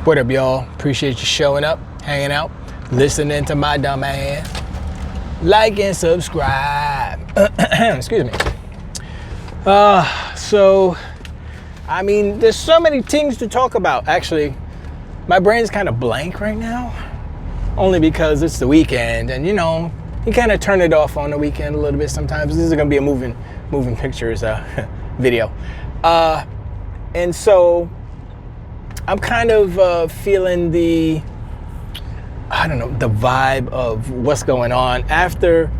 What up, y'all? Appreciate you showing up, hanging out, listening to my dumb ass. Like and subscribe. Excuse me. So, I mean, there's so many things to talk about. Actually, my brain's kind of blank right now, only because it's the weekend, and you know, you kind of turn it off on the weekend a little bit sometimes. This is gonna be a moving pictures video, and so I'm kind of feeling the vibe of what's going on after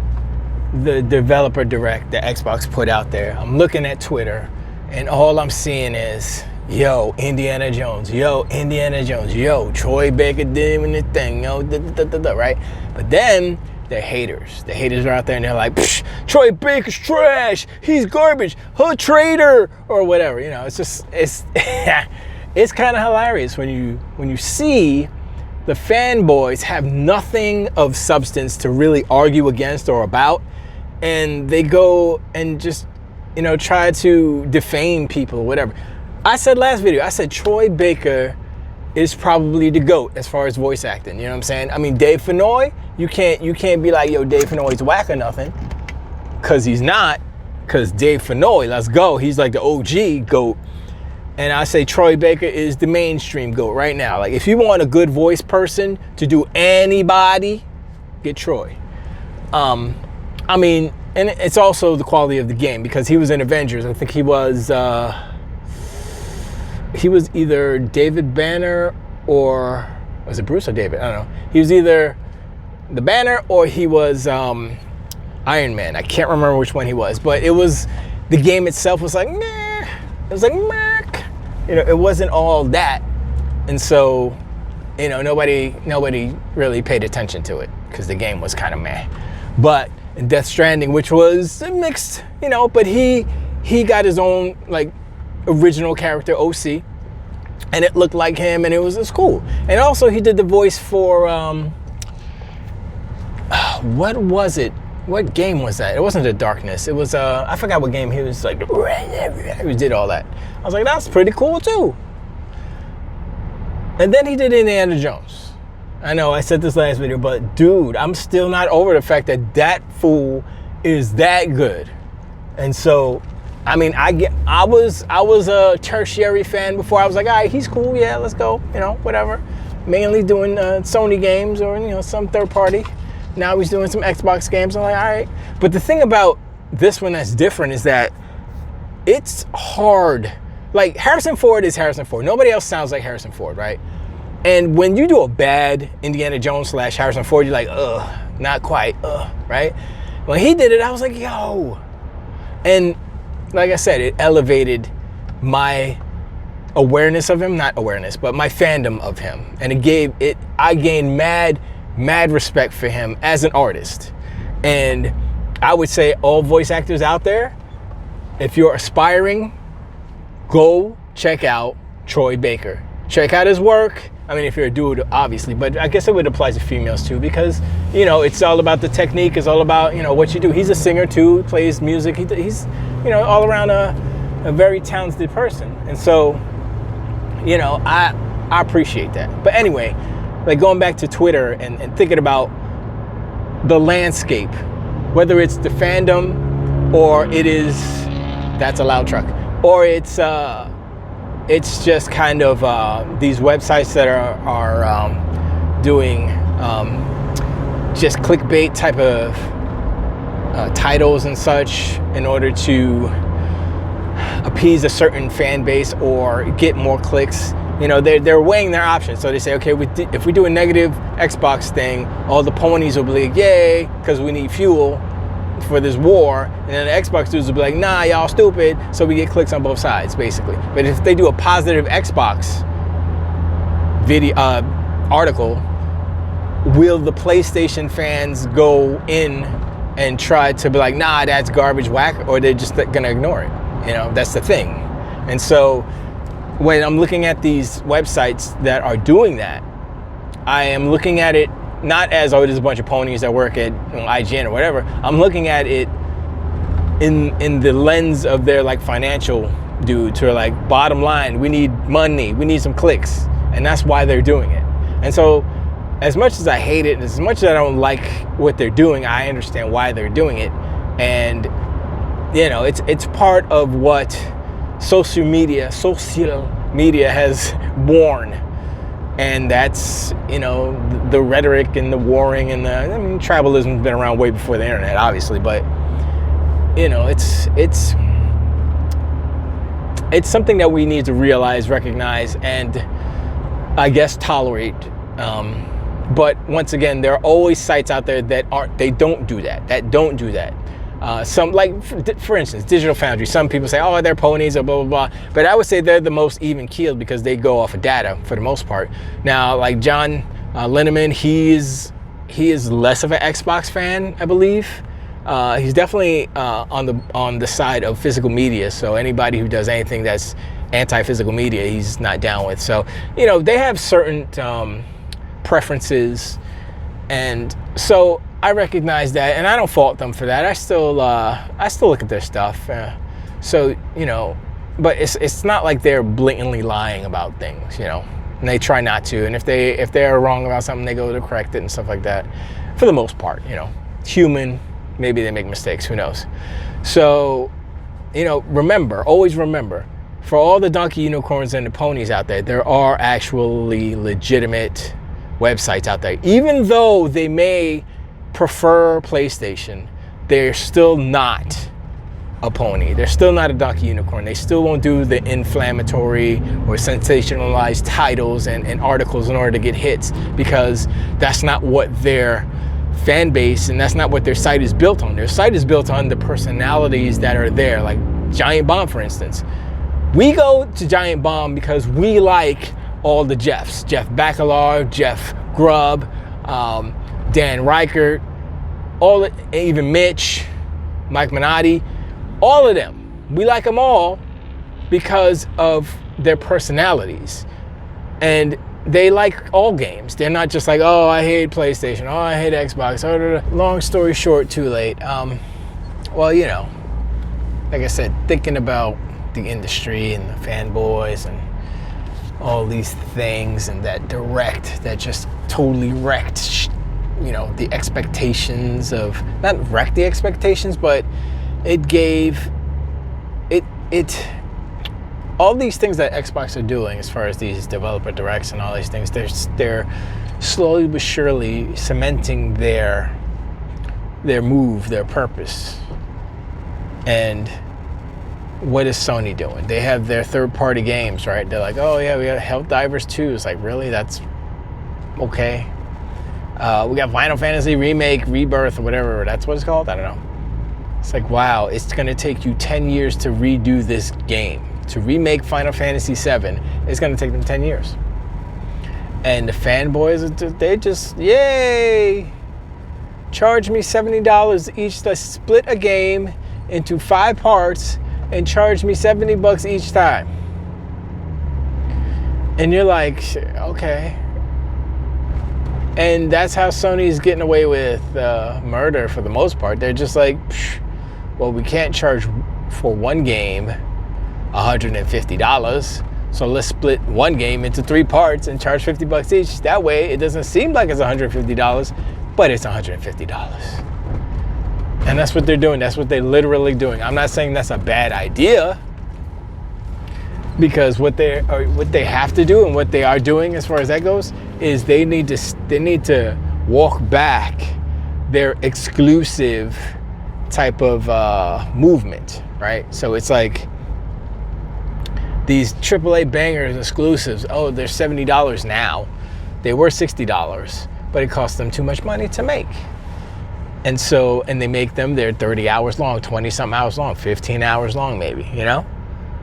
the developer direct that Xbox put out there. I'm looking at Twitter, and all I'm seeing is, yo, Indiana Jones, yo, Troy Baker doing the thing, yo, right? But then the haters are out there, and they're like, Troy Baker's trash, he's garbage, a traitor, or whatever. You know, it's just, it's it's kind of hilarious when you see the fanboys have nothing of substance to really argue against or about, and they go and just, you know, try to defame people or whatever. I said last video, I said Troy Baker is probably the GOAT as far as voice acting. You know what I'm saying? I mean, Dave Fennoy, you can't be like, yo, Dave Fennoy's whack or nothing, because he's not. Because Dave Fennoy, let's go, he's like the OG GOAT. And I say Troy Baker is the mainstream GOAT right now. Like, if you want a good voice person to do anybody, get Troy. I mean, and it's also the quality of the game, because he was in Avengers. I think he was either David Banner, or was it Bruce or David? I don't know. He was either the Banner or he was Iron Man. I can't remember which one he was, but it was, the game itself was like, meh. It was like, meh. You know, it wasn't all that. And so, you know, nobody really paid attention to it, because the game was kind of meh. But in Death Stranding, which was mixed, you know, but he got his own, like, original character, OC, and it looked like him, and it was cool. And also he did the voice for what was it? What game was that? It wasn't The Darkness. It was I forgot what game. He was like, he did all that. I was like, that's pretty cool too. And then he did Indiana Jones. I know I said this last video, but dude, I'm still not over the fact that that fool is that good. And so, I mean, I was a tertiary fan before. I was like, all right, he's cool, yeah, let's go, you know, whatever. Mainly doing Sony games, or, you know, some third party. Now he's doing some Xbox games. I'm like, all right. But the thing about this one that's different is that it's hard. Like, Harrison Ford is Harrison Ford. Nobody else sounds like Harrison Ford, right? And when you do a bad Indiana Jones / Harrison Ford, you're like, not quite, right? When he did it, I was like, yo. And like I said, it elevated my awareness of him, not awareness, but my fandom of him. And I gained mad respect for him as an artist. And I would say all voice actors out there, if you're aspiring, go check out Troy Baker. Check out his work. I mean, if you're a dude, obviously, but I guess it would apply to females too, because, you know, it's all about the technique. It's all about, you know, what you do. He's a singer too, plays music. He's, you know, all around a very talented person. And so, you know, I appreciate that. But anyway, like, going back to Twitter and thinking about the landscape, whether it's the fandom, or it is, that's a loud truck, or it's just kind of these websites that are doing just clickbait type of titles and such in order to appease a certain fan base or get more clicks. You know, they're weighing their options. So they say, okay, if we do a negative Xbox thing, all the ponies will be like, yay, because we need fuel for this war. And then the Xbox dudes will be like, nah, y'all stupid. So we get clicks on both sides, basically. But if they do a positive Xbox video article, will the PlayStation fans go in and try to be like, nah, that's garbage, whack, or they're just gonna ignore it? You know, that's the thing. And so when I'm looking at these websites that are doing that, I am looking at it not as, oh, there's a bunch of ponies that work at, you know, IGN or whatever. I'm looking at it in the lens of their, like, financial dudes who are like, bottom line, we need money, we need some clicks. And that's why they're doing it. And so as much as I hate it, and as much as I don't like what they're doing, I understand why they're doing it. And, you know, it's part of what social media has born. And that's, you know, the rhetoric and the warring and I mean, tribalism's been around way before the internet, obviously, but, you know, it's something that we need to realize, recognize, and I guess tolerate. But once again, there are always sites out there that don't do that. Some, like, for instance, Digital Foundry. Some people say, oh, they're ponies or blah, blah, blah. But I would say they're the most even keeled because they go off of data for the most part. Now, like John Linneman, he is less of an Xbox fan, I believe. He's definitely on the side of physical media. So anybody who does anything that's anti-physical media, he's not down with. So, you know, they have certain preferences, and so I recognize that, and I don't fault them for that. I still look at their stuff. So, you know, but it's not like they're blatantly lying about things, you know. And they try not to. And if they're wrong about something, they go to correct it and stuff like that. For the most part, you know, human. Maybe they make mistakes. Who knows? So, you know, always remember, for all the donkey unicorns and the ponies out there, there are actually legitimate websites out there. Even though they may prefer PlayStation, they're still not a pony. They're still not a donkey unicorn. They still won't do the inflammatory or sensationalized titles and articles in order to get hits, because that's not what their fan base and that's not what their site is built on. Their site is built on the personalities that are there, like Giant Bomb, for instance. We go to Giant Bomb because we like all the Jeffs. Jeff Bakalar, Jeff Grubb, Dan Reichert, even Mitch, Mike Minotti, all of them. We like them all because of their personalities. And they like all games. They're not just like, oh, I hate PlayStation, oh, I hate Xbox. Long story short, too late. Well, you know, like I said, thinking about the industry and the fanboys and all these things, and that just totally wrecked, you know, the expectations of, not wrecked the expectations, but it gave it all these things that Xbox are doing as far as these developer directs and all these things. They're slowly but surely cementing their move, their purpose. And what is Sony doing? They have their third-party games, right? They're like, oh yeah, we got Helldivers 2. It's like, really? That's okay. We got Final Fantasy Remake, Rebirth, or whatever that's what it's called. I don't know. It's like, wow, it's going to take you 10 years to redo this game. To remake Final Fantasy VII, it's going to take them 10 years. And the fanboys, they just, yay! Charge me $70 each to split a game into 5 parts and charge me $70 each time. And you're like, okay. And that's how Sony's getting away with murder for the most part. They're just like, well, we can't charge for one game $150, so let's split one game into 3 parts and charge $50 each. That way it doesn't seem like it's $150, but it's $150. And that's what they're doing. That's what they're literally doing. I'm not saying that's a bad idea, because what they have to do and what they are doing as far as that goes is they need to walk back their exclusive type of movement, right? So it's like these AAA bangers exclusives, oh, they're $70 now. They were $60, but it cost them too much money to make. And so, and they make them, they're 30 hours long, 20 something hours long, 15 hours long maybe, you know?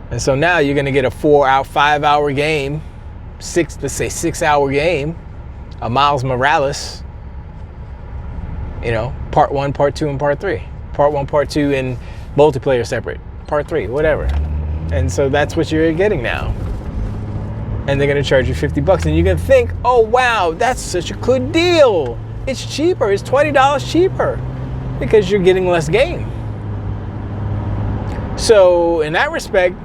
And so now you're gonna get a 5-hour game, 6-hour game, a Miles Morales, you know, part 1, part 2, and part 3. Part 1, part 2, and multiplayer separate. Part 3, whatever. And so that's what you're getting now. And they're gonna charge you $50, and you're gonna think, oh wow, that's such a good deal. It's cheaper, it's $20 cheaper, because you're getting less game. So in that respect,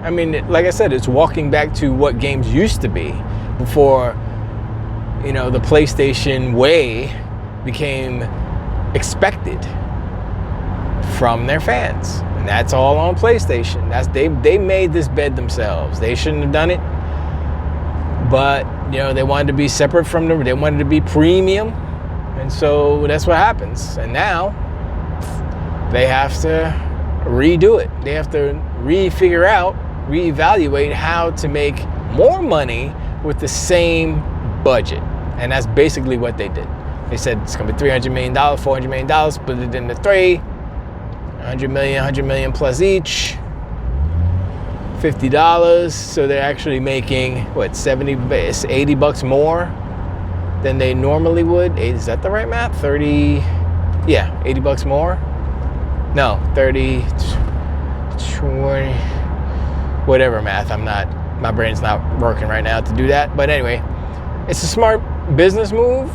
I mean, like I said, it's walking back to what games used to be. before, you know, the PlayStation way became expected from their fans. And that's all on PlayStation. They made this bed themselves. They shouldn't have done it. But, you know, they wanted to be separate from them. They wanted to be premium. And so that's what happens. And now they have to redo it. They have to reevaluate how to make more money with the same budget. And that's basically what they did. They said it's going to be $300 million, $400 million, split it into three, 100 million plus each, $50. So they're actually making, what, $80 more than they normally would. Is that the right math? 30, yeah, $80 more. No, 30, 20, whatever math. My brain's not working right now to do that. But anyway, it's a smart business move.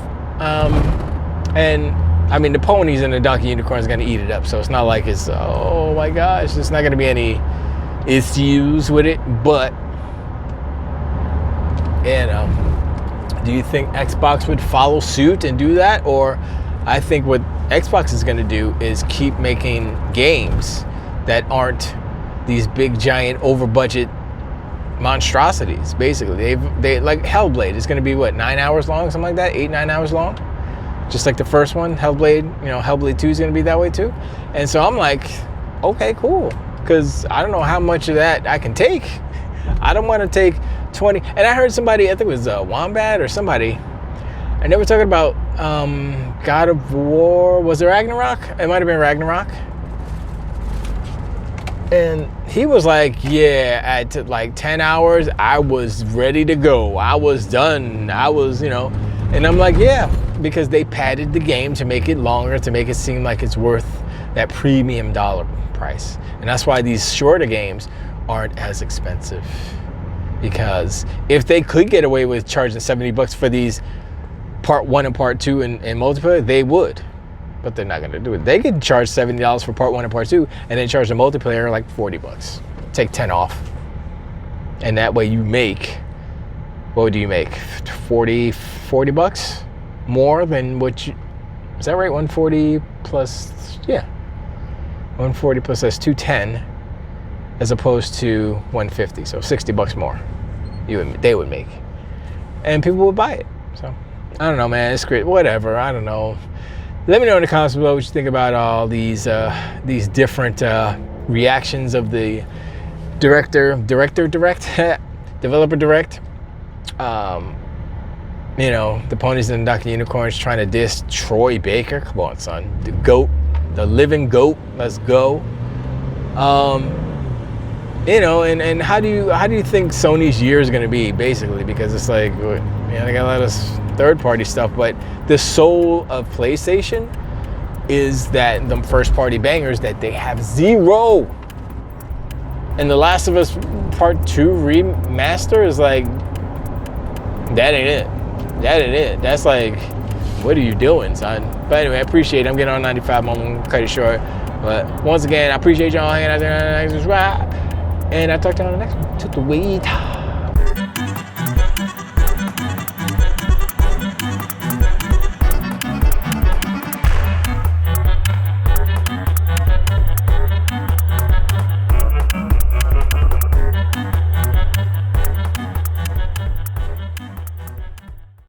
And I mean, the ponies and the donkey unicorns are going to eat it up. So it's not like it's, oh my gosh, there's not going to be any issues with it. But, you know, do you think Xbox would follow suit and do that? Or I think what Xbox is going to do is keep making games that aren't these big, giant, over-budget monstrosities. Basically, they like Hellblade is going to be what, 9 hours long, something like that, 8-9 hours long, just like the first one. Hellblade, you know, Hellblade 2 is going to be that way too. And so I'm like, okay, cool, because I don't know how much of that I can take. I don't want to take 20. And I heard somebody, I think it was Wombat or somebody, and they were talking about God of War. Was it Ragnarok? It might have been Ragnarok. And he was like, yeah, at like 10 hours, I was ready to go. I was done. I was, you know. And I'm like, yeah, because they padded the game to make it longer, to make it seem like it's worth that premium dollar price. And that's why these shorter games aren't as expensive. Because if they could get away with charging $70 for these part 1 and part 2 and multiplayer, they would. But they're not going to do it. They could charge $70 for part 1 and part 2 and then charge the multiplayer like $40. Take 10 off. And that way you make, what do you make? 40 bucks more than what you, is that right? 140 plus, yeah. 140 plus that's 210 as opposed to 150. So $60 more they would make. And people would buy it. So I don't know, man. It's great. Whatever. I don't know. Let me know in the comments below what you think about all these different reactions of the developer direct. You know, the ponies and the donkey unicorns trying to diss Troy Baker. Come on, son. The GOAT, the living GOAT. Let's go. You know, and how do you think Sony's year is going to be, basically? Because it's like, you know, they got a lot of third-party stuff, but the soul of PlayStation is that the first-party bangers that they have zero. And The Last of Us Part 2 remaster is like, that ain't it. That ain't it. That's like, what are you doing, son? But anyway, I appreciate it. I'm getting on 95. I'm going to cut it short. But once again, I appreciate y'all hanging out there. And I'll talk to you on the next one. To the wait.